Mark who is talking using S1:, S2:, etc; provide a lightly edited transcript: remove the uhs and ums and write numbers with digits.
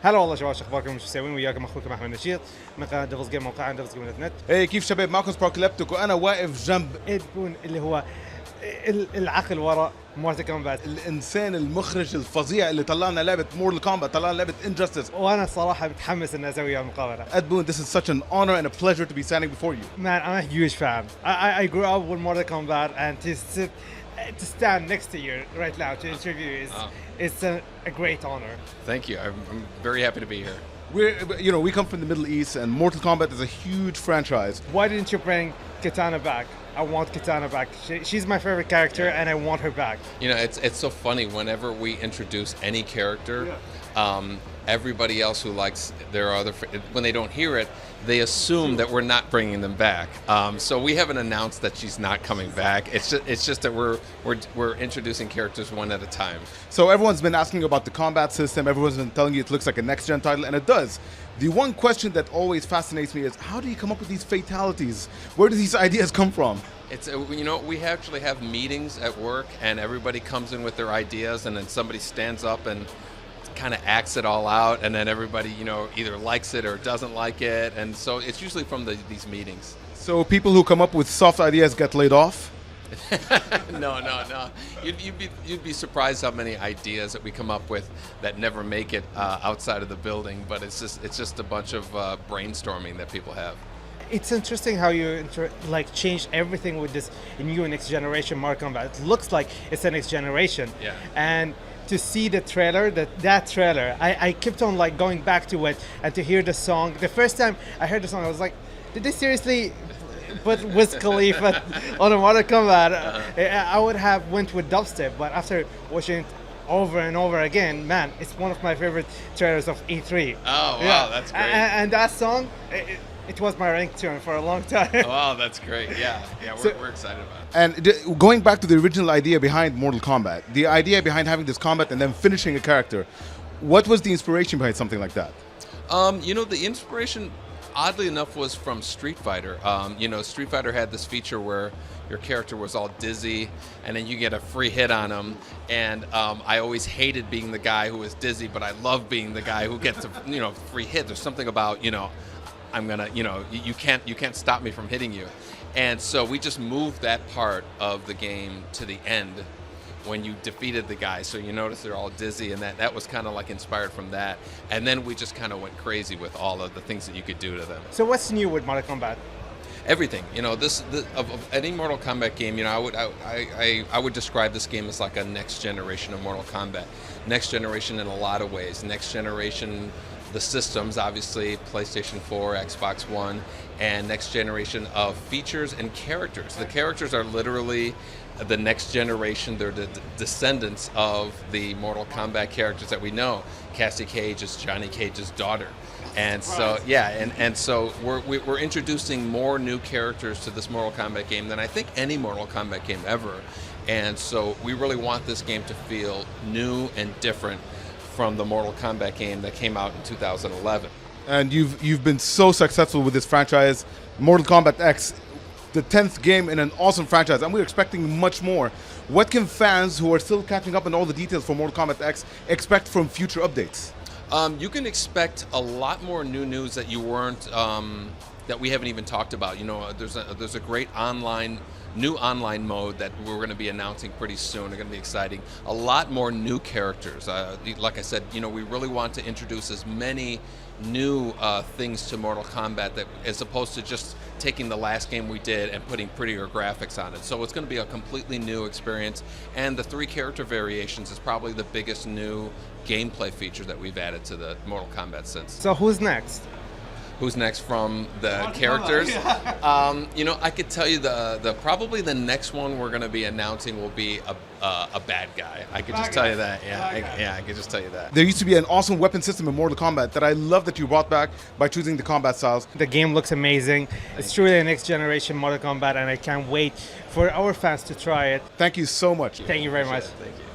S1: هلا والله شباب، شو اخباركم؟ شو تسوين؟ وياكم اخوكم احمد نشيط من قناه ديفلز جيم، موقعنا ديفلز جيم نت.
S2: ايه كيف شباب؟ معكم سبسكرايب وانا واقف جنب
S1: تكون اللي هو العقل وراء مورتل كومبات،
S2: الانسان المخرج الفظيع اللي طلعنا لعبه مورتل كومبات، طلعنا لعبه انجستس.
S1: وانا صراحه متحمس اني اسوي مقابله.
S2: Ed Boon, this is such an honor and a pleasure to be standing before you.
S1: Man, I'm a huge fan. I grew up with Mortal Kombat, and to stand next to you right now to interview it's a great honor.
S3: Thank you. I'm very happy to be here.
S2: We come from the Middle East, and Mortal Kombat is a huge franchise.
S1: Why didn't you bring Kitana back? I want Kitana back. She's my favorite character, and I want her back.
S3: You know, it's so funny. Whenever we introduce any character, everybody else who likes their other, when they don't hear it, they assume that we're not bringing them back. So we haven't announced that she's not coming back. It's just that we're introducing characters one at a time.
S2: So everyone's been asking about the combat system. Everyone's been telling you it looks like a next-gen title, and it does. The one question that always fascinates me is, how do you come up with these fatalities? Where do these ideas come from?
S3: It's we actually have meetings at work, and everybody comes in with their ideas, and then somebody stands up and kind of acts it all out, and then everybody either likes it or doesn't like it, and so it's usually from these meetings.
S2: So people who come up with soft ideas get laid off?
S3: No. You'd be surprised how many ideas that we come up with that never make it outside of the building, but it's just a bunch of brainstorming that people have.
S1: It's interesting how you changed everything with this new next generation Mortal Kombat. It looks like it's the next generation.
S3: Yeah.
S1: And to see the trailer, that trailer, I kept on going back to it, and to hear the song. The first time I heard the song, I was like, did they seriously put Wiz Khalifa on a Mortal Kombat? I would have went with dubstep, but after watching it over and over again, man, it's one of my favorite trailers of E3.
S3: Oh wow, that's great.
S1: And that song, it was my ringtone for a long time.
S3: Wow, that's great. Yeah, we're excited about it.
S2: And going back to the original idea behind Mortal Kombat, the idea behind having this combat and then finishing a character, what was the inspiration behind something like that?
S3: The inspiration, oddly enough, was from Street Fighter. Street Fighter had this feature where your character was all dizzy, and then you get a free hit on him. And I always hated being the guy who was dizzy, but I love being the guy who gets a free hit. There's something about I'm gonna you can't stop me from hitting you. And so we just moved that part of the game to the end when you defeated the guy. So you notice they're all dizzy, and that was kind of inspired from that. And then we just kind of went crazy with all of the things that you could do to them.
S1: So what's new with Mortal Kombat?
S3: Everything. Of any Mortal Kombat game, I would describe this game as like a next generation of Mortal Kombat. Next generation in a lot of ways. Next generation, the systems, obviously PlayStation 4, Xbox One, and next generation of features and characters. The characters are literally the next generation. They're the descendants of the Mortal Kombat characters that we know. Cassie Cage is Johnny Cage's daughter. And so, so we're introducing more new characters to this Mortal Kombat game than I think any Mortal Kombat game ever. And so we really want this game to feel new and different from the Mortal Kombat game that came out in 2011.
S2: And you've been so successful with this franchise, Mortal Kombat X, the 10th game in an awesome franchise, and we're expecting much more. What can fans who are still catching up on all the details for Mortal Kombat X expect from future updates?
S3: You can expect a lot more new news that you weren't that we haven't even talked about. There's a great new online mode that we're going to be announcing pretty soon. They're going to be exciting. A lot more new characters. Like I said, we really want to introduce as many new things to Mortal Kombat that, as opposed to just taking the last game we did and putting prettier graphics on it. So it's going to be a completely new experience, and the 3 character variations is probably the biggest new gameplay feature that we've added to the Mortal Kombat since.
S1: So who's next?
S3: Who's next from the characters? I could tell you the probably the next one we're going to be announcing will be a bad guy. I could just tell you that. I could just tell you that.
S2: There used to be an awesome weapon system in Mortal Kombat that I love that you brought back by choosing the combat styles.
S1: The game looks amazing. It's truly a next generation Mortal Kombat, and I can't wait for our fans to try it.
S2: Thank you so much.
S1: Thank you very much.
S3: Thank you.